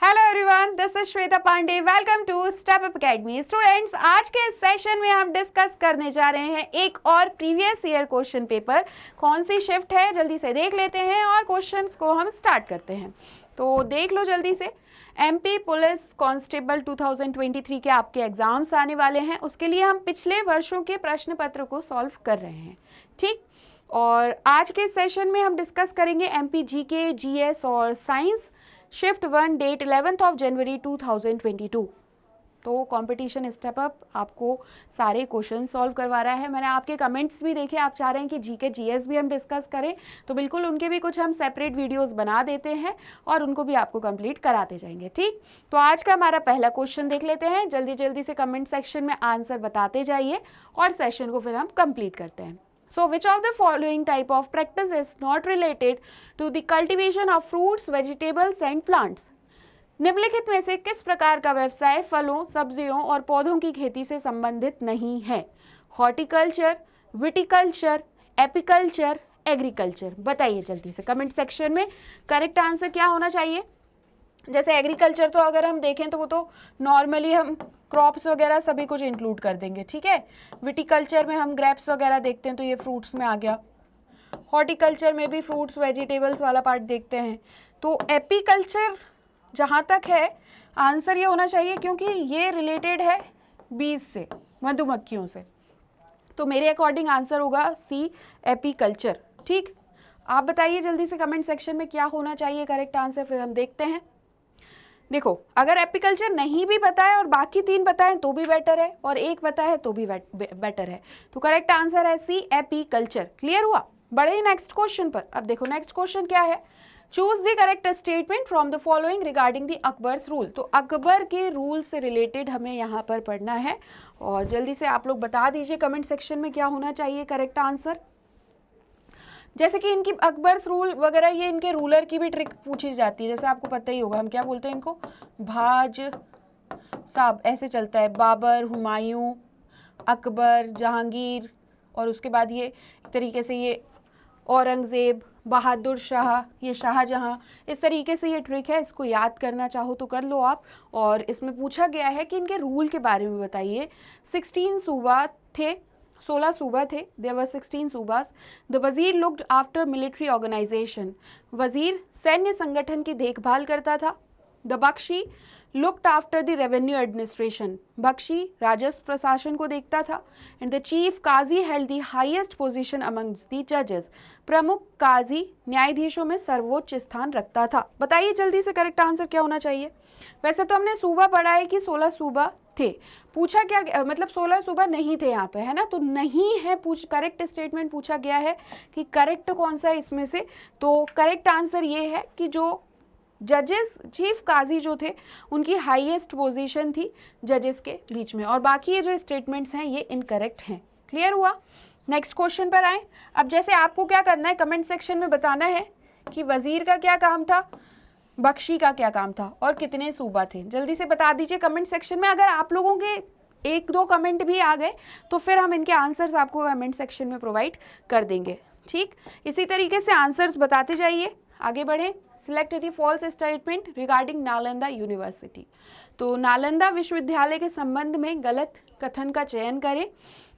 Hello everyone, this is Shweta Pandey. Welcome to Step Up Academy. Students, आज के इस session में हम डिस्कस करने जा रहे हैं एक और प्रीवियस ईयर क्वेश्चन पेपर। कौन सी शिफ्ट है जल्दी से देख लेते हैं और क्वेश्चंस को हम स्टार्ट करते हैं। तो देख लो जल्दी से। एमपी पुलिस कांस्टेबल 2023 के आपके एग्जाम्स आने वाले हैं, उसके लिए हम पिछले वर्षों के प्रश्न पत्र को सॉल्व कर रहे हैं। ठीक, और आज के सेशन में हम डिस्कस करेंगे एमपी जीके, जीएस और साइंस शिफ्ट 1, डेट 11 जनवरी 2022। तो कंपटीशन स्टेप अप आपको सारे क्वेश्चन सॉल्व करवा रहा है। मैंने आपके कमेंट्स भी देखे, आप चाह रहे हैं कि जीके जीएस भी हम डिस्कस करें, तो बिल्कुल उनके भी कुछ हम सेपरेट वीडियोस बना देते हैं और उनको भी आपको कंप्लीट कराते जाएंगे। ठीक, तो आज का हमारा पहला क्वेश्चन देख लेते हैं। जल्दी जल्दी से कमेंट सेक्शन में आंसर बताते जाइए और सेशन को फिर हम कंप्लीट करते हैं। So, which of the following type of practice is not related to the cultivation of fruits, vegetables and plants? निम्नलिखित में से किस प्रकार का व्यवसाय फलों, सब्जियों और पौधों की खेती से संबंधित नहीं है? Horticulture, viticulture, apiculture, agriculture. बताइए जल्दी से कमेंट सेक्शन में करेक्ट आंसर क्या होना चाहिए। जैसे एग्रीकल्चर तो अगर हम देखें तो वो तो नॉर्मली हम क्रॉप्स वगैरह सभी कुछ इंक्लूड कर देंगे, ठीक है। विटिकल्चर में हम ग्रेप्स वगैरह देखते हैं तो ये फ्रूट्स में आ गया। हॉर्टिकल्चर में भी फ्रूट्स वेजिटेबल्स वाला पार्ट देखते हैं। तो एपीकल्चर जहाँ तक है आंसर ये होना चाहिए, क्योंकि ये रिलेटेड है बीज से, मधुमक्खियों से। तो मेरे अकॉर्डिंग आंसर होगा सी, एपीकल्चर। ठीक, आप बताइए जल्दी से कमेंट सेक्शन में क्या होना चाहिए करेक्ट आंसर, फिर हम देखते हैं। देखो, अगर एपीकल्चर नहीं भी पता है और बाकी तीन पता है तो भी बेटर है, और एक पता है तो भी बेटर है। तो करेक्ट आंसर है सी, एपीकल्चर। क्लियर हुआ? बढ़े नेक्स्ट क्वेश्चन पर। अब देखो नेक्स्ट क्वेश्चन क्या है। Choose the correct statement from the following regarding the Akbar's rule. तो अकबर के रूल से रिलेटेड हमें यहाँ पर पढ़ना है, और जल्दी से आप लोग बता दीजिए कमेंट सेक्शन में क्या होना चाहिए करेक्ट आंसर। जैसे कि इनकी अकबर्स रूल वगैरह, ये इनके रूलर की भी ट्रिक पूछी जाती है। जैसे आपको पता ही होगा हम क्या बोलते हैं इनको, भाज साहब, ऐसे चलता है। बाबर, हुमायूं, अकबर, जहांगीर, और उसके बाद ये एक तरीके से ये औरंगज़ेब, बहादुर शाह, ये शाहजहां। इस तरीके से ये ट्रिक है, इसको याद करना चाहो तो कर लो आप। और इसमें पूछा गया है कि इनके रूल के बारे में बताइए। 16 सूबा थे, 16 सूबा थे। There were 16 subas. The wazir looked after military organisation. वजीर सैन्य संगठन की देखभाल करता था। The Bakhshi looked after the revenue administration. बख्शी राजस्व प्रशासन को देखता था। And the chief Qazi held the highest position amongst the जजेस। प्रमुख काजी न्यायाधीशों में सर्वोच्च स्थान रखता था। बताइए जल्दी से करेक्ट आंसर क्या होना चाहिए। वैसे तो हमने सूबा पढ़ा है कि 16 सूबा थे, पूछा क्या मतलब 16 सूबा नहीं थे यहाँ पे, है ना। तो नहीं है, करेक्ट स्टेटमेंट पूछा गया है कि करेक्ट कौन सा है इसमें से। तो करेक्ट आंसर ये है कि जो जजेस, चीफ काजी जो थे उनकी हाईएस्ट पोजीशन थी जजेस के बीच में, और बाकी ये जो स्टेटमेंट्स हैं ये इनकरेक्ट हैं। क्लियर हुआ? नेक्स्ट क्वेश्चन पर आए। अब जैसे आपको क्या करना है, कमेंट सेक्शन में बताना है कि वजीर का क्या काम था, बख्शी का क्या काम था, और कितने सूबा थे। जल्दी से बता दीजिए कमेंट सेक्शन में। अगर आप लोगों के एक दो कमेंट भी आ गए तो फिर हम इनके आंसर्स आपको कमेंट सेक्शन में प्रोवाइड कर देंगे। ठीक, इसी तरीके से आंसर्स बताते जाइए। आगे बढ़े। Select the false statement regarding Nalanda University. तो नालंदा विश्वविद्यालय के संबंध में गलत कथन का चयन करें।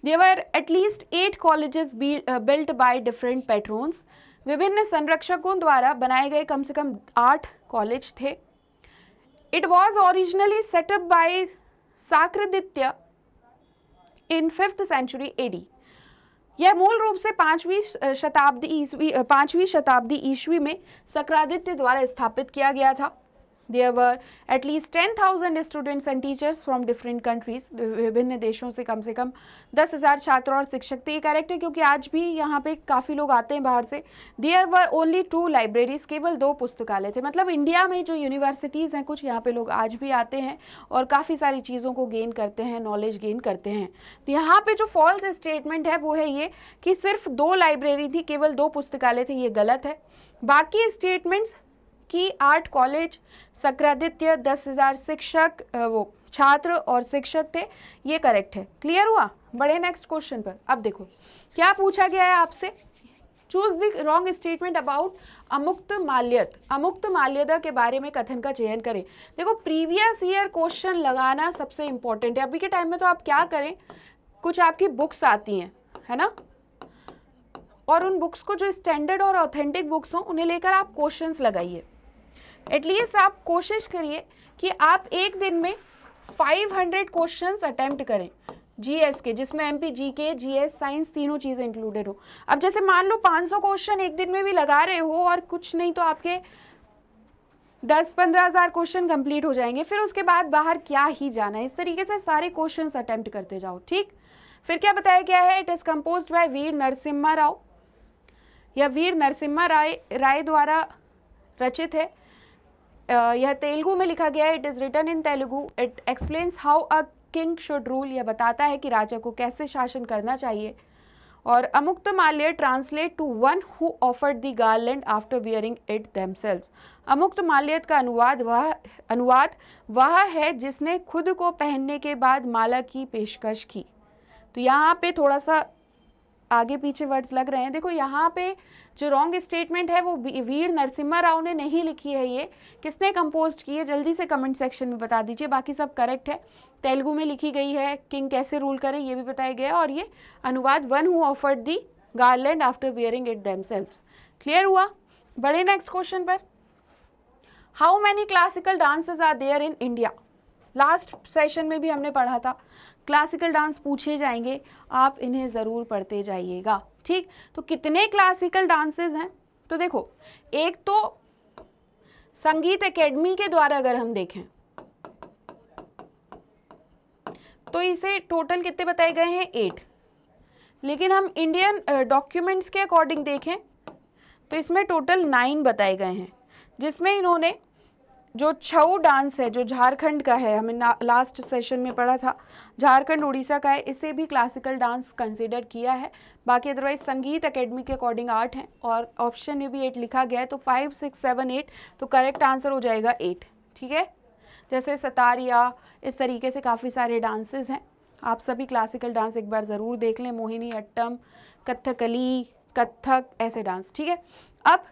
There were at least 8 colleges built by different patrons. विभिन्न संरक्षकों द्वारा बनाए गए कम से कम 8 कॉलेज थे। It was originally set up by Shakraditya in 5th century AD. यह मूल रूप से 5वीं शताब्दी ईस्वी में सक्रादित्य द्वारा स्थापित किया गया था। There were at least 10,000 students and teachers from different countries. विभिन्न देशों से कम 10,000 छात्र और शिक्षक थे। ये करेक्ट है क्योंकि आज भी यहाँ पे काफ़ी लोग आते हैं बाहर से। There were only 2 libraries, केवल 2 पुस्तकालय थे। मतलब इंडिया में जो यूनिवर्सिटीज़ हैं कुछ, यहाँ पे लोग आज भी आते हैं और काफ़ी सारी चीज़ों को गेन करते हैं, नॉलेज गेन करते हैं। तो यहाँ पे जो फॉल्स स्टेटमेंट है वो है ये कि सिर्फ 2 लाइब्रेरी थी, केवल 2 पुस्तकालय थे, ये गलत है। बाकी स्टेटमेंट्स कि 8 कॉलेज, सक्रादित्य, 10,000 शिक्षक, वो छात्र और शिक्षक थे, ये करेक्ट है। क्लियर हुआ? बढ़े नेक्स्ट क्वेश्चन पर। अब देखो क्या पूछा गया है आपसे। Choose the wrong statement about Amuktamalyada. Amuktamalyada के बारे में कथन का चयन करें। देखो प्रीवियस ईयर क्वेश्चन लगाना सबसे इंपॉर्टेंट है। अभी के टाइम में तो आप क्या करें, कुछ आपकी बुक्स आती हैं, है ना, और उन बुक्स को जो स्टैंडर्ड और ऑथेंटिक बुक्स हों उन्हें लेकर आप क्वेश्चंस लगाइए। एटलीस्ट आप कोशिश करिए कि आप एक दिन में 500 क्वेश्चंस अटेम्प्ट करें जीएस के, जिसमें एमपी जीके, जीएस, साइंस तीनों चीज़ें इंक्लूडेड हो। अब जैसे मान लो 500 क्वेश्चन एक दिन में भी लगा रहे हो और कुछ नहीं तो आपके 10-15 हज़ार क्वेश्चन कंप्लीट हो जाएंगे, फिर उसके बाद बाहर क्या ही जाना है। इस तरीके से सारे क्वेश्चंस अटेम्प्ट करते जाओ, ठीक। फिर क्या बताया गया है, इट इज कंपोज्ड बाय वीर नरसिम्हा राव, यह वीर नरसिम्हा राय द्वारा रचित है। यह तेलुगु में लिखा गया है। It is written in Telugu. It explains how a king should rule, यह बताता है कि राजा को कैसे शासन करना चाहिए। और Amuktamalya translate to one who offered the garland after wearing it themselves. Amuktamalya का अनुवाद वह है जिसने खुद को पहनने के बाद माला की पेशकश की। तो यहाँ पे थोड़ा सा आगे पीछे वर्ड्स लग रहे हैं। देखो यहाँ पे जो रॉन्ग स्टेटमेंट है वो वीर नरसिम्हा राव ने नहीं लिखी है, ये किसने कंपोज की है जल्दी से कमेंट सेक्शन में बता दीजिए। बाकी सब करेक्ट है। तेलुगु में लिखी गई है, किंग कैसे रूल करे ये भी बताया गया है, और ये अनुवाद one who offered the garland after wearing it themselves. Clear हुआ। बढ़े नेक्स्ट क्वेश्चन पर। How many classical dances are there in India. Last session में भी हमने पढ़ा था, क्लासिकल डांस पूछे जाएंगे, आप इन्हें ज़रूर पढ़ते जाइएगा, ठीक। तो कितने क्लासिकल डांसेस हैं, तो देखो एक तो संगीत एकेडमी के द्वारा अगर हम देखें तो इसे टोटल कितने बताए गए हैं, 8। लेकिन हम इंडियन डॉक्यूमेंट्स के अकॉर्डिंग देखें तो इसमें टोटल 9 बताए गए हैं, जिसमें इन्होंने जो छऊ डांस है जो झारखंड का है, हमें लास्ट सेशन में पढ़ा था, झारखंड उड़ीसा का है, इसे भी क्लासिकल डांस कंसीडर किया है। बाकी अदरवाइज संगीत एकेडमी के अकॉर्डिंग 8 हैं और ऑप्शन में भी 8 लिखा गया है, तो 5, 6, 7, 8, तो करेक्ट आंसर हो जाएगा 8, ठीक है। जैसे सतारिया, इस तरीके से काफ़ी सारे डांसेस हैं। आप सभी क्लासिकल डांस एक बार ज़रूर देख लें, मोहिनी अट्टम, कथकली, कथक, ऐसे डांस, ठीक है। अब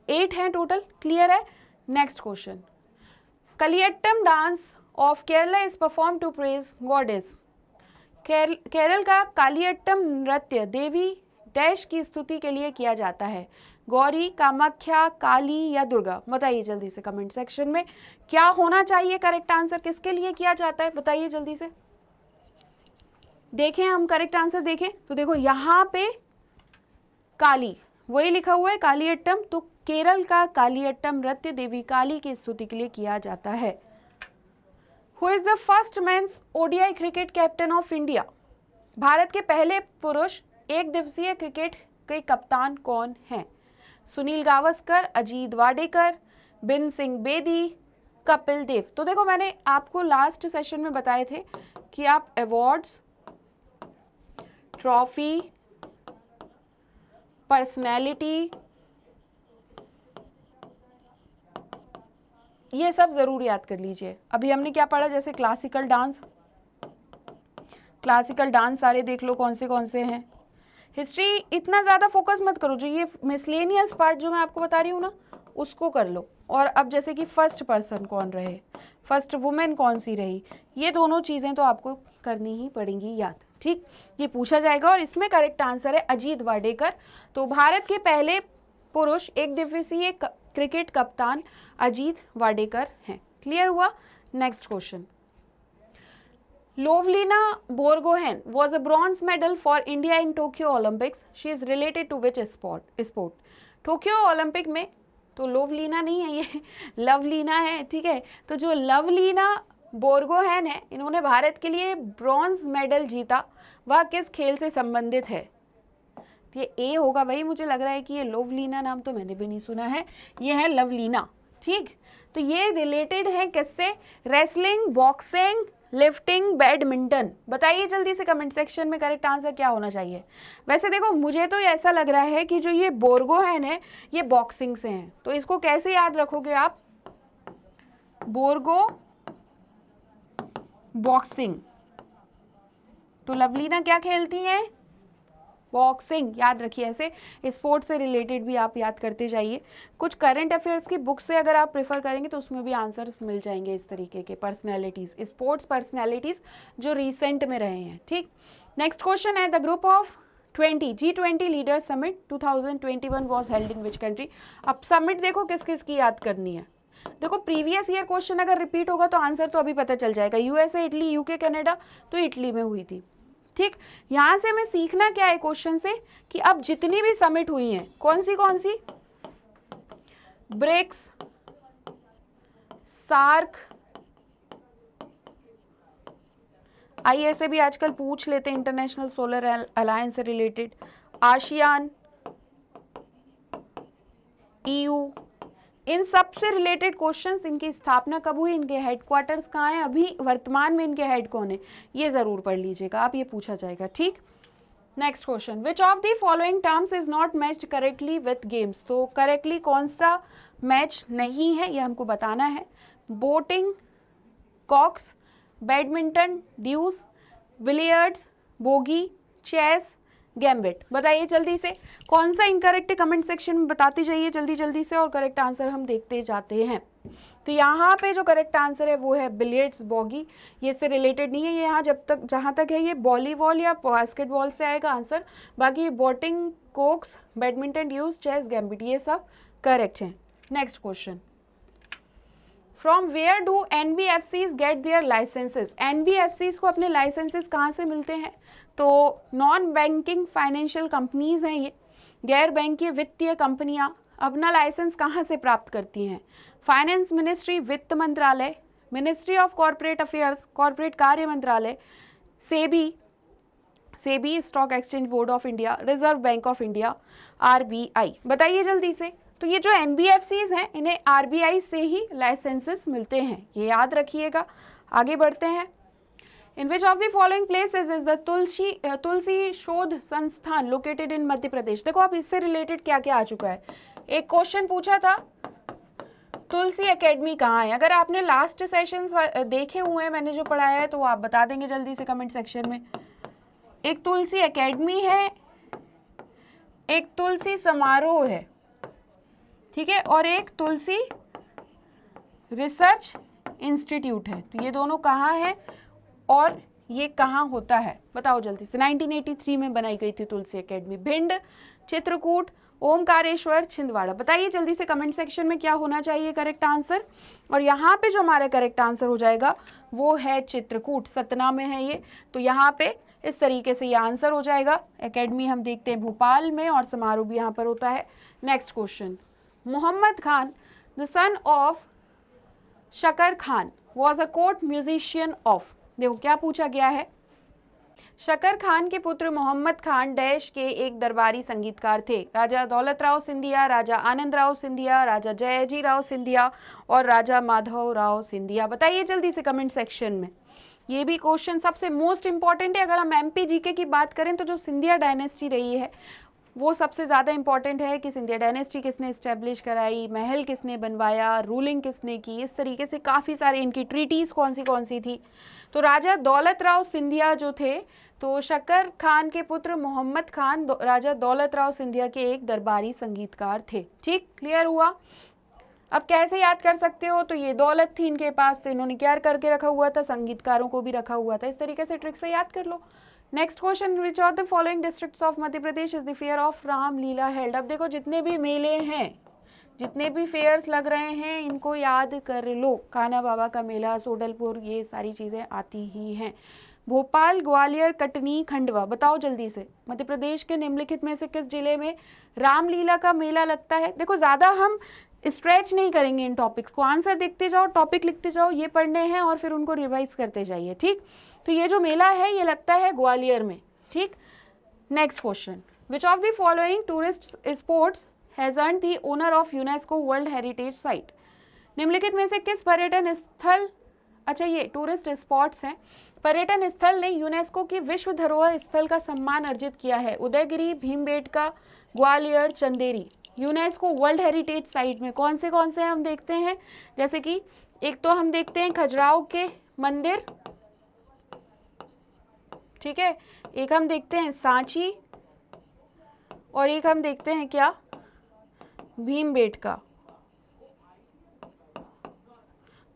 8 हैं टोटल, क्लियर है। Next question. Kaliyattam dance of Kerala is perform to praise goddess. Kerala का कालियट्टम नृत्य देवी डैश की स्तुति के लिए किया जाता है, गौरी, कामाख्या, काली या दुर्गा। बताइए जल्दी से कमेंट सेक्शन में क्या होना चाहिए करेक्ट आंसर, किसके लिए किया जाता है, बताइए जल्दी से। देखें हम करेक्ट आंसर देखें तो देखो यहाँ पे काली वही लिखा हुआ है, कालियट्टम, तो केरल का कालियट्टम नृत्य देवी काली की स्तुति के लिए किया जाता है। Who is the first men's ODI cricket captain of India. Bharat के पहले पुरुष एक दिवसीय क्रिकेट के कप्तान कौन हैं। सुनील गावस्कर, अजीत वाडेकर, बिन सिंह बेदी, कपिल देव। तो देखो मैंने आपको लास्ट सेशन में बताए थे कि आप अवार्ड्स, ट्रॉफी, पर्सनैलिटी, ये सब जरूर याद कर लीजिए। अभी हमने क्या पढ़ा, जैसे क्लासिकल डांस सारे देख लो कौन से हैं। हिस्ट्री इतना ज़्यादा फोकस मत करो, जो ये मिसलेनियस पार्ट जो मैं आपको बता रही हूँ ना उसको कर लो। और अब जैसे कि फर्स्ट पर्सन कौन रहे, फर्स्ट वुमेन कौन सी रही, ये दोनों चीज़ें तो आपको करनी ही पड़ेंगी याद, ठीक। ये पूछा जाएगा और इसमें करेक्ट आंसर है अजीत वाडेकर। तो भारत के पहले पुरुष एक दिवसीय क्रिकेट कप्तान अजीत वाडेकर हैं। क्लियर हुआ। Next question. Lovlina Borgohain was a bronze medal for India in Tokyo Olympics. She is related to which sport? Tokyo Olympic में तो लोवलीना नहीं है, ये लवलीना है, ठीक है। तो जो लवलीना बोरगोहेन है, इन्होंने भारत के लिए ब्रॉन्ज मेडल जीता, वह किस खेल से संबंधित है। ये ए होगा भाई, मुझे लग रहा है कि ये लोवलीना नाम तो मैंने भी नहीं सुना है, ये है लवलीना, ठीक। तो ये रिलेटेड है किससे, रेसलिंग, बॉक्सिंग, लिफ्टिंग, बैडमिंटन। बताइए जल्दी से कमेंट सेक्शन में करेक्ट आंसर क्या होना चाहिए। वैसे देखो मुझे तो ऐसा लग रहा है कि जो ये बोरगोहेन है ये बॉक्सिंग से हैं, तो इसको कैसे याद रखोगे आप, बोरगो बॉक्सिंग। तो लवलीना क्या खेलती हैं, बॉक्सिंग, याद रखिए। ऐसे स्पोर्ट्स से रिलेटेड भी आप याद करते जाइए। कुछ करंट अफेयर्स की बुक से अगर आप प्रेफर करेंगे तो उसमें भी आंसर्स मिल जाएंगे इस तरीके के पर्सनैलिटीज, स्पोर्ट्स पर्सनैलिटीज जो रिसेंट में रहे हैं, ठीक। नेक्स्ट क्वेश्चन है, the group of G20 leaders summit 2021 was held in which country. अब समिट देखो किस किस की याद करनी है। देखो प्रीवियस ईयर क्वेश्चन अगर रिपीट होगा तो आंसर तो अभी पता चल जाएगा। यूएसए, इटली, यूके, कनाडा, तो इटली में हुई थी, ठीक। यहां से हमें सीखना क्या है क्वेश्चन से कि अब जितनी भी समिट हुई हैं, कौन सी, ब्रिक्स, सार्क, आइए ऐसे भी आजकल पूछ लेते हैं, इंटरनेशनल सोलर अलायंस से रिलेटेड, आसियान, EU, इन सब से रिलेटेड क्वेश्चंस, इनकी स्थापना कब हुई, इनके हेडक्वार्टर्स कहाँ हैं, अभी वर्तमान में इनके हेड कौन है, ये जरूर पढ़ लीजिएगा आप, ये पूछा जाएगा, ठीक। Next question, which of the following terms is not matched correctly with games. तो करेक्टली कौन सा मैच नहीं है ये हमको बताना है। Boating, cox, badminton, deuce, billiards, bogey, chess, gambit. बताइए जल्दी से कौन सा इनकरेक्ट है, कमेंट सेक्शन में बताते जाइए जल्दी जल्दी से, और करेक्ट आंसर हम देखते जाते हैं। तो यहाँ पे जो करेक्ट आंसर है वो है बिलियर्ड्स, बॉगी, ये इससे रिलेटेड नहीं है। ये यहाँ जहाँ तक है ये वॉलीबॉल या बास्केटबॉल से आएगा आंसर। बाकी boating, cox, badminton, deuce, chess, gambit, ये सब करेक्ट हैं। Next question, from where do NBFCs get their licences. NBFCs को अपने लाइसेंसेस कहाँ से मिलते हैं, तो नॉन बैंकिंग फाइनेंशियल कंपनीज हैं ये, गैर बैंकिंग वित्तीय कंपनियां अपना लाइसेंस कहाँ से प्राप्त करती हैं। फाइनेंस मिनिस्ट्री, वित्त मंत्रालय, ministry of corporate affairs, corporate कार्य मंत्रालय, SEBI stock exchange board of India, reserve bank of India, RBI। बताइए जल्दी से। तो ये जो NBFCs हैं इन्हें RBI से ही लाइसेंसेस मिलते हैं, ये याद रखिएगा। आगे बढ़ते हैं, in which of the following places is the Tulsi Shodh Sansthan located in Madhya Pradesh. देखो अब इससे रिलेटेड क्या क्या आ चुका है। एक क्वेश्चन पूछा था तुलसी एकेडमी कहाँ है। अगर आपने लास्ट सेशंस देखे हुए हैं मैंने जो पढ़ाया है तो आप बता देंगे जल्दी से कमेंट सेक्शन में। एक तुलसी एकेडमी है, एक तुलसी समारोह है, ठीक है, और एक तुलसी रिसर्च इंस्टीट्यूट है। तो ये दोनों कहाँ है और ये कहाँ होता है, बताओ जल्दी से। 1983 में बनाई गई थी तुलसी एकेडमी। भिंड, चित्रकूट, ओमकारेश्वर, छिंदवाड़ा। बताइए जल्दी से कमेंट सेक्शन में क्या होना चाहिए करेक्ट आंसर। और यहाँ पे जो हमारा करेक्ट आंसर हो जाएगा वो है चित्रकूट, सतना में है ये। तो यहाँ पे इस तरीके से ये आंसर हो जाएगा। एकेडमी हम देखते हैं भोपाल में और समारोह भी यहाँ पर होता है। Next question, Mohammad Khan the son of Shakar Khan was a court musician of. देखो क्या पूछा गया है, शकर खान के पुत्र मोहम्मद खान डैश के एक दरबारी संगीतकार थे। राजा दौलत राव सिंधिया, राजा आनंद राव सिंधिया, राजा जयाजी राव सिंधिया और राजा माधव राव सिंधिया। बताइए जल्दी से कमेंट सेक्शन में। ये भी क्वेश्चन सबसे मोस्ट इंपॉर्टेंट है। अगर हम MP GK की बात करें तो जो सिंधिया डायनेस्टी रही है वो सबसे ज़्यादा इंपॉर्टेंट है कि सिंधिया डायनेस्टी किसने इस्टेब्लिश कराई, महल किसने बनवाया, रूलिंग किसने की, इस तरीके से काफ़ी सारे इनकी ट्रीटीज़ कौन सी थी। तो राजा दौलत राव सिंधिया जो थे, तो शकर खान के पुत्र मोहम्मद खान राजा दौलत राव सिंधिया के एक दरबारी संगीतकार थे। ठीक, क्लियर हुआ। अब कैसे याद कर सकते हो, तो ये दौलत थी इनके पास तो इन्होंने क्या करके रखा हुआ था, संगीतकारों को भी रखा हुआ था। इस तरीके से ट्रिक से याद कर लो। Next question, which of the following districts of Madhya Pradesh is the fair of Ramlila held. अब देखो जितने भी मेले हैं, जितने भी फेयर्स लग रहे हैं इनको याद कर लो। कान्हा बाबा का मेला, सोडलपुर, ये सारी चीज़ें आती ही हैं। भोपाल, ग्वालियर, कटनी, खंडवा। बताओ जल्दी से मध्य प्रदेश के निम्नलिखित में से किस जिले में रामलीला का मेला लगता है। देखो ज़्यादा हम स्ट्रेच नहीं करेंगे इन टॉपिक्स को, आंसर देखते जाओ, टॉपिक लिखते जाओ, ये पढ़ने हैं और फिर उनको रिवाइज करते जाइए। ठीक, तो ये जो मेला है ये लगता है ग्वालियर में। ठीक, next question, which of the following tourist spots has earned the honour of UNESCO world heritage site. निम्नलिखित में से किस पर्यटन स्थल, अच्छा ये टूरिस्ट स्पॉट्स हैं, पर्यटन स्थल ने यूनेस्को की विश्व धरोहर स्थल का सम्मान अर्जित किया है। Udayagiri, Bhimbetka, Gwalior, Chanderi. UNESCO world heritage site में कौन से हम देखते हैं, जैसे कि एक तो हम देखते हैं खजुराहो के मंदिर, ठीक है, एक हम देखते हैं सांची, और एक हम देखते हैं क्या, भीमबेटका।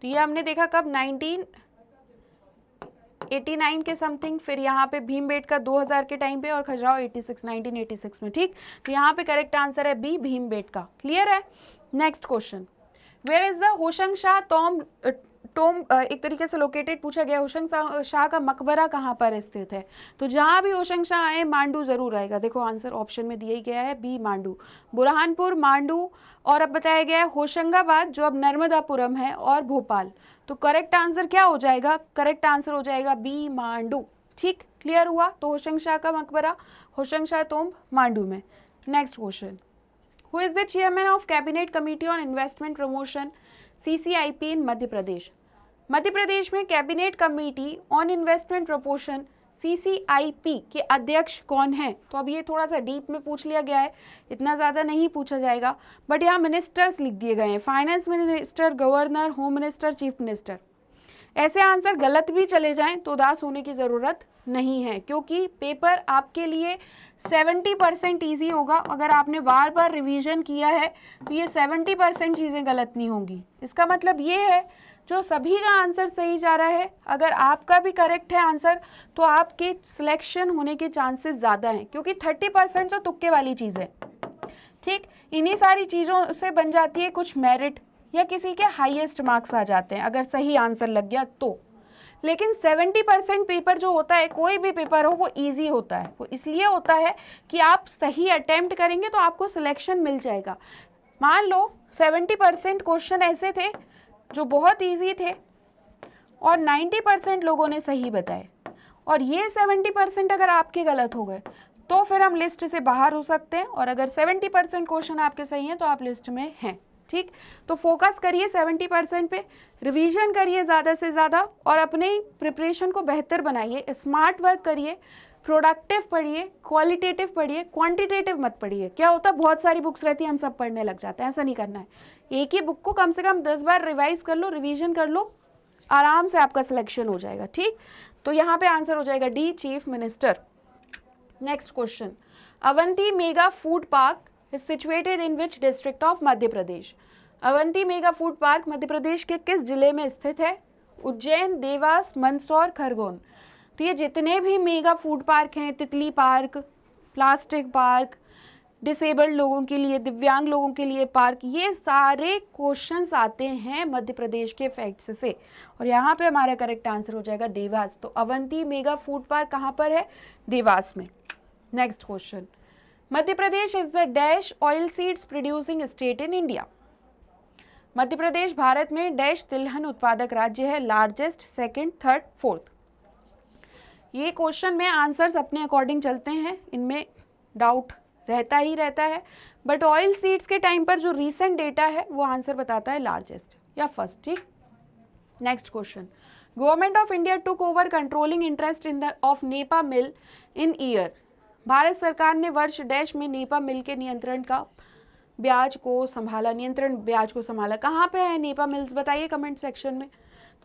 तो ये हमने देखा कब, 1989 के समथिंग, फिर यहाँ पे भीमबेटका 2000 के टाइम पे, और खजुराहो 1986 में। ठीक, तो यहाँ पे करेक्ट आंसर है बी, भीमबेटका। क्लियर है। Next question, where is the Hoshang tomb एक तरीके से लोकेटेड पूछा गया, होशंग शाह का मकबरा कहाँ पर स्थित है। तो जहाँ भी होशंग शाह आए मांडू जरूर आएगा। देखो आंसर ऑप्शन में दिया ही गया है बी, मांडू, बुरहानपुर, मांडू, और अब बताया गया है होशंगाबाद जो अब नर्मदापुरम है, और भोपाल। तो करेक्ट आंसर क्या हो जाएगा, करेक्ट आंसर हो जाएगा बी, मांडू। ठीक, क्लियर हुआ। तो होशंग शाह का मकबरा होशंग शाह टोम्ब मांडू में। Next question, who is the chairman of cabinet committee on investment promotion CCIP इन मध्य प्रदेश। मध्य प्रदेश में cabinet committee on investment promotion CCIP के अध्यक्ष कौन है। तो अब ये थोड़ा सा डीप में पूछ लिया गया है, इतना ज़्यादा नहीं पूछा जाएगा, बट यहाँ मिनिस्टर्स लिख दिए गए हैं, finance minister, governor, home minister, chief minister. ऐसे आंसर गलत भी चले जाएं तो उदास होने की ज़रूरत नहीं है, क्योंकि पेपर आपके लिए 70% ईजी होगा। अगर आपने बार बार रिवीजन किया है तो ये 70% चीज़ें गलत नहीं होंगी। इसका मतलब ये है जो सभी का आंसर सही जा रहा है, अगर आपका भी करेक्ट है आंसर तो आपके सिलेक्शन होने के चांसेस ज़्यादा हैं, क्योंकि 30% तो तुक्के वाली चीज़ है। ठीक, इन्हीं सारी चीज़ों से बन जाती है कुछ मेरिट, या किसी के हाईएस्ट मार्क्स आ जाते हैं अगर सही आंसर लग गया तो। लेकिन 70% पेपर जो होता है, कोई भी पेपर हो, वो इजी होता है। वो इसलिए होता है कि आप सही अटेम्प्ट करेंगे तो आपको सिलेक्शन मिल जाएगा। मान लो 70% क्वेश्चन ऐसे थे जो बहुत इजी थे और 90% लोगों ने सही बताए, और ये 70% अगर आपके गलत हो गए तो फिर हम लिस्ट से बाहर हो सकते हैं, और अगर 70% क्वेश्चन आपके सही हैं तो आप लिस्ट में हैं। ठीक, तो फोकस करिए 70% पे, रिवीजन करिए ज़्यादा से ज़्यादा, और अपने प्रिपरेशन को बेहतर बनाइए, स्मार्ट वर्क करिए, प्रोडक्टिव पढ़िए, क्वालिटेटिव पढ़िए, क्वांटिटेटिव मत पढ़िए। क्या होता है, बहुत सारी बुक्स रहती है, हम सब पढ़ने लग जाते हैं, ऐसा नहीं करना है। एक ही बुक को कम से कम 10 बार रिवाइज कर लो, रिवीजन कर लो, आराम से आपका सिलेक्शन हो जाएगा। ठीक, तो यहाँ पे आंसर हो जाएगा D, chief minister. Next question, Avanti mega food park is situated in which district of Madhya Pradesh. Avanti mega food park Madhya Pradesh के किस जिले में स्थित है। उज्जैन, देवास, मंदसौर, खरगोन। तो ये जितने भी मेगा फूड पार्क हैं, तितली पार्क, प्लास्टिक पार्क, डिसेबल्ड लोगों के लिए, दिव्यांग लोगों के लिए पार्क, ये सारे क्वेश्चंस आते हैं मध्य प्रदेश के फैक्ट्स से, और यहाँ पे हमारा करेक्ट आंसर हो जाएगा देवास। तो अवंती मेगा फूड पार्क कहाँ पर है, देवास में। Next question, Madhya Pradesh is the dash oil seeds producing state in India. Madhya Pradesh Bharat में डैश तिलहन उत्पादक राज्य है, लार्जेस्ट, सेकंड, थर्ड, फोर्थ। ये क्वेश्चन में आंसर्स अपने अकॉर्डिंग चलते हैं, इनमें डाउट रहता ही रहता है, बट ऑयल सीड्स के टाइम पर जो रीसेंट डेटा है वो आंसर बताता है लार्जेस्ट या फर्स्ट। ठीक, next question, government of India took over controlling interest in the of Nipah mill in year. Bharat सरकार ने वर्ष डैश में नेपा मिल के नियंत्रण का ब्याज को संभाला, नियंत्रण ब्याज को संभाला। कहाँ पे है नेपा मिल्स, बताइए कमेंट सेक्शन में।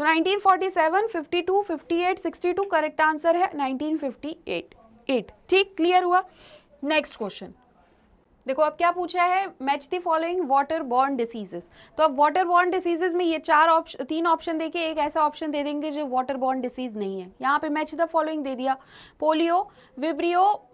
तो 1947, 52, 58, 62 करेक्ट आंसर है 1958। ठीक, क्लियर हुआ। नेक्स्ट क्वेश्चन देखो, अब क्या पूछा है, match the following water borne diseases. तो अब वाटर बॉर्न डिसीजेस में ये तीन ऑप्शन देके एक ऐसा ऑप्शन दे देंगे जो वाटर बॉर्न डिसीज नहीं है। यहाँ पे मैच द फॉलोइंग दे दिया, पोलियो, विब्रियो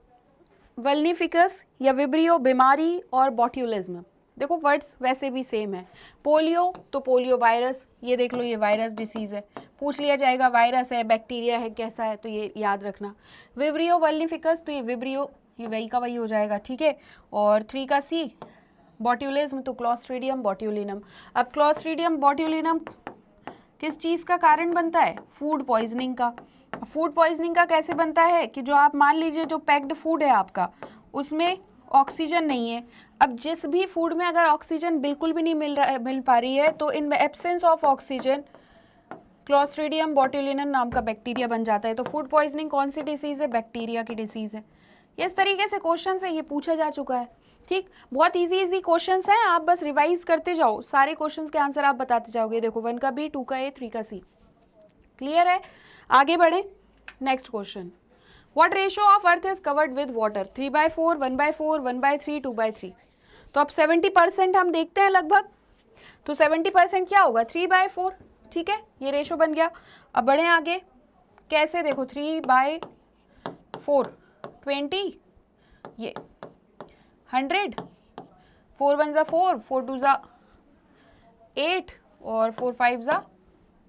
वल्निफिकस या विब्रियो बीमारी, और बॉट्यूलिज्म। देखो वर्ड्स वैसे भी सेम है। पोलियो तो पोलियो वायरस, ये देख लो ये वायरस डिसीज है, पूछ लिया जाएगा वायरस है, बैक्टीरिया है, कैसा है, तो ये याद रखना। विब्रियो वल्निफिकस तो ये विब्रियो, ये वही का वही हो जाएगा। ठीक है, और 3 का सी बॉट्यूलिज्म तो क्लॉस्ट्रीडियम बॉट्यूलिनम। अब क्लॉस्ट्रीडियम बॉट्यूलिनम किस चीज़ का कारण बनता है, फूड पॉइजनिंग का। फूड पॉइजनिंग का कैसे बनता है कि जो आप मान लीजिए जो पैक्ड फूड है आपका, उसमें ऑक्सीजन नहीं है। अब जिस भी फूड में अगर ऑक्सीजन बिल्कुल भी नहीं मिल पा रही है, तो in absence of oxygen clostridium botulinum नाम का बैक्टीरिया बन जाता है। तो फूड पॉइजनिंग कौन सी डिसीज़ है, बैक्टीरिया की डिसीज़ है। इस तरीके से क्वेश्चन से ये पूछा जा चुका है। ठीक, बहुत इजी क्वेश्चंस हैं, आप बस रिवाइज करते जाओ, सारे क्वेश्चंस के आंसर आप बताते जाओगे। देखो 1 का बी, 2 का ए, 3 का सी। क्लियर है, आगे बढ़े। Next question, what ratio of earth is covered with water? 3/4, 1/4, 1/3, 2/3। तो अब 70% हम देखते हैं लगभग, तो 70% क्या होगा? 3/4। ठीक है, ये रेशो बन गया। अब बढ़े आगे, कैसे देखो? 3/4, 20, ये 100, 4 1 4, 4 2 8 और 4 5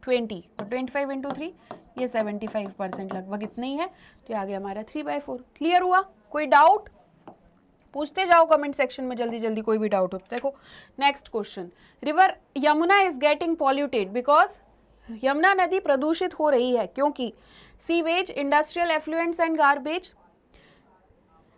20 और 25 इंटू 3, ये 75% लगभग इतना ही है। तो ये आ गया हमारा 3/4। क्लियर हुआ? कोई डाउट? पूछते जाओ कमेंट सेक्शन में जल्दी जल्दी, कोई भी डाउट हो। देखो next question, river Yamuna is getting polluted because, Yamuna नदी प्रदूषित हो रही है क्योंकि sewage, industrial effluents and garbage,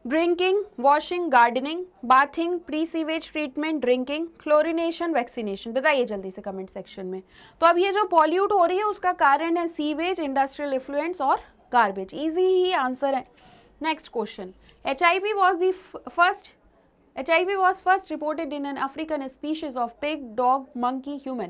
drinking, washing, gardening, bathing, pre sewage treatment, drinking, chlorination, vaccination. बताइए जल्दी से कमेंट सेक्शन में। तो अब ये जो पॉल्यूट हो रही है उसका कारण है सीवेज, इंडस्ट्रियल इफ्लुएंट्स और गार्बेज। इजी ही आंसर है। Next question, HIV was first reported in an African species of pig, dog, monkey, human.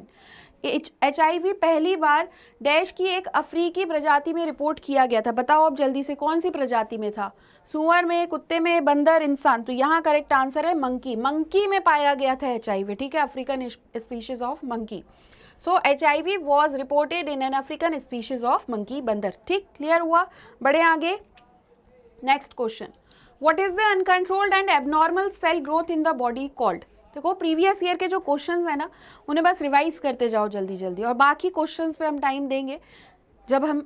HIV पहली बार डैश की एक अफ्रीकी प्रजाति में रिपोर्ट किया गया था। बताओ अब जल्दी से कौन सी प्रजाति में था? सुअर में, कुत्ते में, बंदर, इंसान। तो यहाँ करेक्ट आंसर है मंकी। मंकी में पाया गया था HIV। ठीक है, African species of monkey. So HIV was reported in an African species of monkey, बंदर। ठीक, क्लियर हुआ? बढ़े आगे, next question, what is the uncontrolled and abnormal cell growth in the body called? देखो प्रीवियस ईयर के जो questions है ना, उन्हें बस रिवाइज करते जाओ जल्दी जल्दी, और बाकी क्वेश्चंस पे हम टाइम देंगे जब हम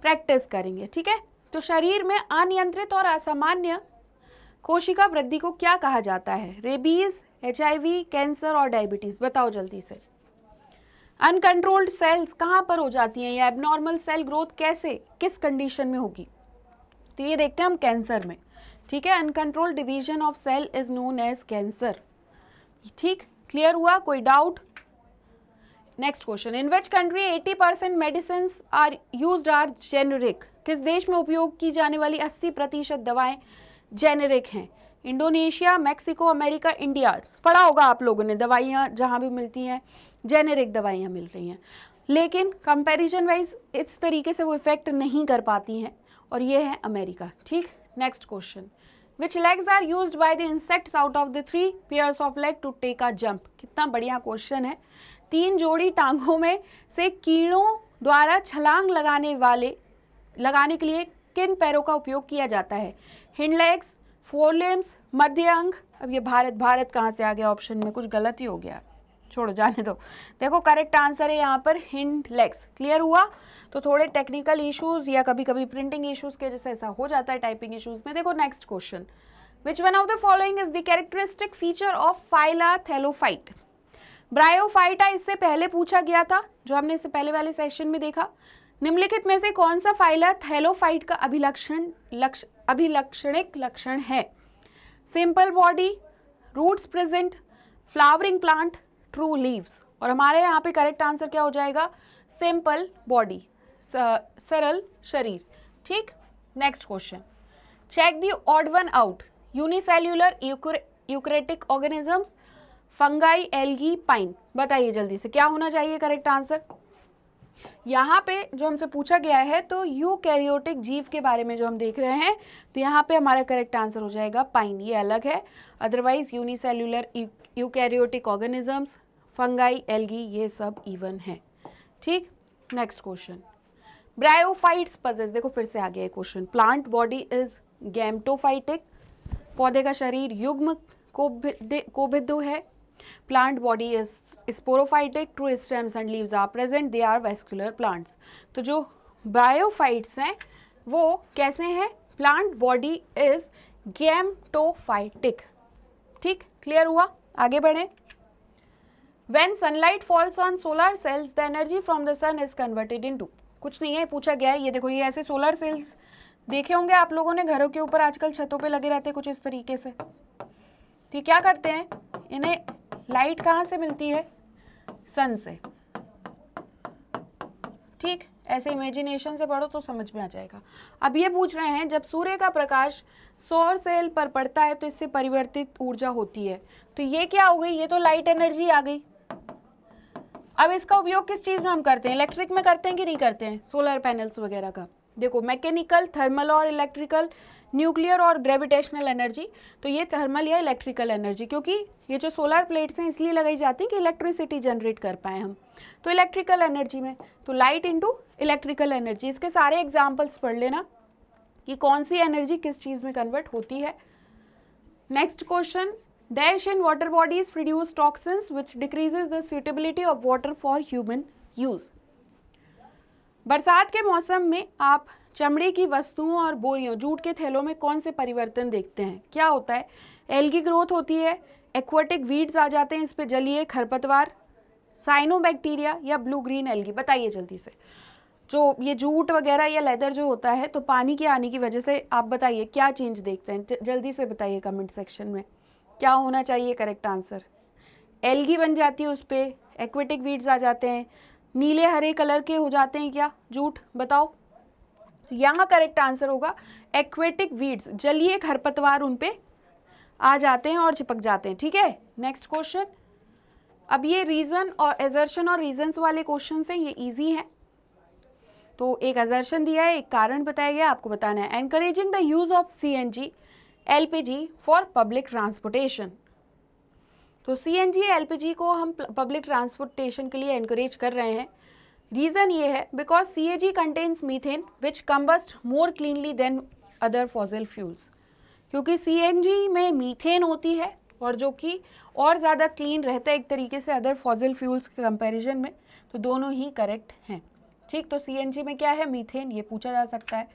प्रैक्टिस करेंगे। ठीक है, तो शरीर में अनियंत्रित और असामान्य कोशिका वृद्धि को क्या कहा जाता है? रेबीज, HIV, कैंसर और डायबिटीज। बताओ जल्दी से। अनकंट्रोल्ड सेल्स कहाँ पर हो जाती हैं, या एबनॉर्मल सेल ग्रोथ कैसे, किस कंडीशन में होगी? तो ये देखते हैं हम कैंसर में। ठीक है, uncontrolled division of cell is known as cancer. ठीक, क्लियर हुआ? कोई doubt? Next question, in which country 80% medicine are used are generic? किस देश में उपयोग की जाने वाली 80% दवाएं जेनेरिक हैं? Indonesia, Mexico, America, India. पढ़ा होगा आप लोगों ने, दवाइयाँ जहाँ भी मिलती हैं जेनेरिक दवाइयाँ मिल रही हैं, लेकिन कंपैरिजन वाइज इस तरीके से वो इफेक्ट नहीं कर पाती हैं, और ये है अमेरिका। ठीक, next question, which legs are used by the insects out of the 3 pairs of leg to take a jump? कितना बढ़िया क्वेश्चन है। 3 जोड़ी टांगों में से कीड़ों द्वारा छलांग लगाने के लिए किन पैरों का उपयोग किया जाता है? हिंड लेग्स, फोर लिम्स, मध्य अंग। अब ये भारत कहाँ से आ गया ऑप्शन में? कुछ गलत ही हो गया, छोड़ो जाने दो। देखो करेक्ट आंसर है यहाँ पर हिंड लेग्स। क्लियर हुआ? तो थोड़े टेक्निकल इश्यूज या कभी कभी प्रिंटिंग इश्यूज के जैसे ऐसा हो जाता है टाइपिंग इश्यूज में। देखो next question, which one of the following is the characteristic feature of phyla thallophyte? Bryophyta इससे पहले पूछा गया था, जो हमने इससे पहले वाले सेशन में देखा। निम्नलिखित में से कौन सा फाइला थैलोफाइट का अभिलक्षणिक लक्षण है? Simple body, roots present, flowering plant, true leaves. और हमारे यहाँ पे करेक्ट आंसर क्या हो जाएगा? सिंपल बॉडी, सरल शरीर। ठीक, next question, check the odd one out, unicellular eukaryotic organisms, fungi, algae, pine. बताइए जल्दी से क्या होना चाहिए करेक्ट आंसर? यहाँ पे जो हमसे पूछा गया है तो यूकैरियोटिक जीव के बारे में जो हम देख रहे हैं, तो यहाँ पे हमारा करेक्ट आंसर हो जाएगा पाइन। ये अलग है, otherwise unicellular eukaryotic organisms, fungi, algae, ये सब इवन है। ठीक, नेक्स्ट क्वेश्चन, ब्रायोफाइट्स पजेस। देखो फिर से आ गया question, plant body is gametophytic, पौधे का शरीर युग्म कोभिदु है। Plant body is sporophytic, true stems and leaves are present, they are vascular plants. तो जो ब्रायोफाइट्स हैं वो कैसे हैं? Plant body is gametophytic. ठीक, क्लियर हुआ? आगे बढ़े। When sunlight falls on solar cells, the energy from the sun is converted into, कुछ नहीं है, पूछा गया है। ये देखो, ये ऐसे सोलर सेल्स देखे होंगे आप लोगों ने घरों के ऊपर, आजकल छतों पे लगे रहते हैं कुछ इस तरीके से। तो क्या करते हैं, इन्हें लाइट कहाँ से मिलती है? सन से। ठीक, ऐसे इमेजिनेशन से पढ़ो तो समझ में आ जाएगा। अब ये पूछ रहे हैं, जब सूर्य का प्रकाश सौर सेल पर पड़ता है तो इससे परिवर्तित ऊर्जा होती है। तो ये क्या हो गई? ये तो लाइट एनर्जी आ गई। अब इसका उपयोग किस चीज़ में हम करते हैं? इलेक्ट्रिक में करते हैं कि नहीं करते हैं? सोलर पैनल्स वगैरह का। देखो मैकेनिकल, थर्मल और इलेक्ट्रिकल, न्यूक्लियर और ग्रेविटेशनल एनर्जी। तो ये थर्मल या इलेक्ट्रिकल एनर्जी, क्योंकि ये जो सोलर प्लेट्स हैं इसलिए लगाई जाती है कि इलेक्ट्रिसिटी जनरेट कर पाए हम, तो इलेक्ट्रिकल एनर्जी में। तो लाइट इनटू इलेक्ट्रिकल एनर्जी, इसके सारे एग्जाम्पल्स पढ़ लेना कि कौन सी एनर्जी किस चीज़ में कन्वर्ट होती है। Next question, dash in water bodies produce toxins which decreases the suitability of water for human use. बरसात के मौसम में आप चमड़े की वस्तुओं और बोरियों, जूट के थैलों में कौन से परिवर्तन देखते हैं? क्या होता है? एल्गी ग्रोथ होती है, एक्वाटिक वीड्स आ जाते हैं इस पे, जलीय खरपतवार, साइनोबैक्टीरिया या ब्लू ग्रीन एल्गी। बताइए जल्दी से। जो ये जूट वगैरह या लेदर जो होता है, तो पानी के आने की वजह से आप बताइए क्या चेंज देखते हैं, जल्दी से बताइए कमेंट सेक्शन में क्या होना चाहिए करेक्ट आंसर। एल्गी बन जाती है उस पर, एक्वाटिक वीड्स आ जाते हैं, नीले हरे कलर के हो जाते हैं क्या जूट, बताओ। यहाँ करेक्ट आंसर होगा एक्वेटिक वीड्स, जलीय खरपतवार उन पे आ जाते हैं और चिपक जाते हैं। ठीक है, नेक्स्ट क्वेश्चन। अब ये रीजन और एजर्शन और रीजंस वाले क्वेश्चन हैं, ये इजी है। तो एक एजर्शन दिया है, एक कारण बताया गया, आपको बताना है। Encouraging the use of CNG LPG for public transportation. तो CNG LPG को हम पब्लिक ट्रांसपोर्टेशन के लिए एनकरेज कर रहे हैं। रीज़न ये है because CNG contains methane which combust more cleanly than other fossil fuels, क्योंकि CNG में मीथेन होती है और जो कि और ज़्यादा क्लीन रहता है एक तरीके से अदर फॉसिल फ्यूल्स के कंपैरिजन में। तो दोनों ही करेक्ट हैं। ठीक, तो CNG में क्या है? मीथेन, ये पूछा जा सकता है।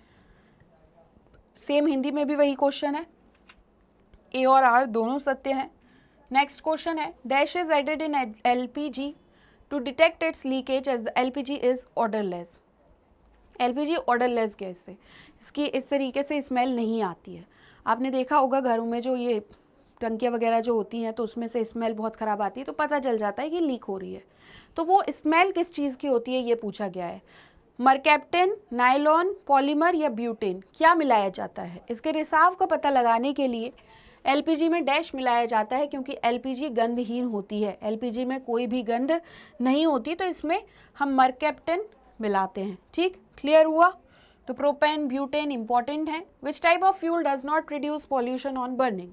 सेम हिंदी में भी वही क्वेश्चन है, A और R दोनों सत्य हैं। नेक्स्ट क्वेश्चन है, dash is added in LPG to detect its leakage as the LPG is odourless. LPG odourless gas है, इसकी इस तरीके से स्मेल नहीं आती है। आपने देखा होगा घरों में जो ये टंकियाँ वगैरह जो होती हैं तो उसमें से स्मेल बहुत ख़राब आती है, तो पता चल जाता है कि लीक हो रही है। तो वो स्मेल किस चीज़ की होती है ये पूछा गया है। मरकैप्टन, नायलॉन, पॉलीमर या ब्यूटेन, क्या मिलाया जाता है? इसके रिसाव का पता लगाने के लिए LPG में डैश मिलाया जाता है, क्योंकि LPG गंधहीन होती है, LPG में कोई भी गंध नहीं होती, तो इसमें हम मरकैप्टन मिलाते हैं। ठीक, क्लियर हुआ? तो प्रोपेन, ब्यूटेन इंपॉर्टेंट है। Which type of fuel does not produce pollution on burning.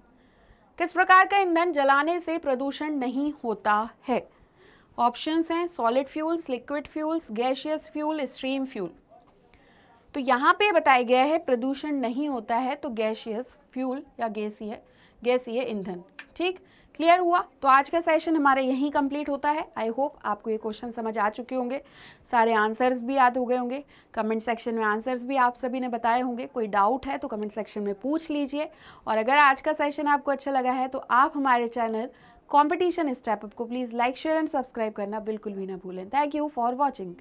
किस प्रकार का ईंधन जलाने से प्रदूषण नहीं होता है? ऑप्शंस हैं solid fuels, liquid fuels, gaseous fuel, stream fuel. तो यहाँ पे बताया गया है प्रदूषण नहीं होता है, तो गैसियस फ्यूल या गैसीय ईंधन। ठीक, क्लियर हुआ? तो आज का सेशन हमारा यहीं कंप्लीट होता है। आई होप आपको ये क्वेश्चन समझ आ चुके होंगे, सारे आंसर्स भी याद हो गए होंगे। कमेंट सेक्शन में आंसर्स भी आप सभी ने बताए होंगे। कोई डाउट है तो कमेंट सेक्शन में पूछ लीजिए। और अगर आज का सेशन आपको अच्छा लगा है तो आप हमारे चैनल कॉम्पिटिशन स्टेप अप को please like, share and subscribe करना बिल्कुल भी ना भूलें। Thank you for watching.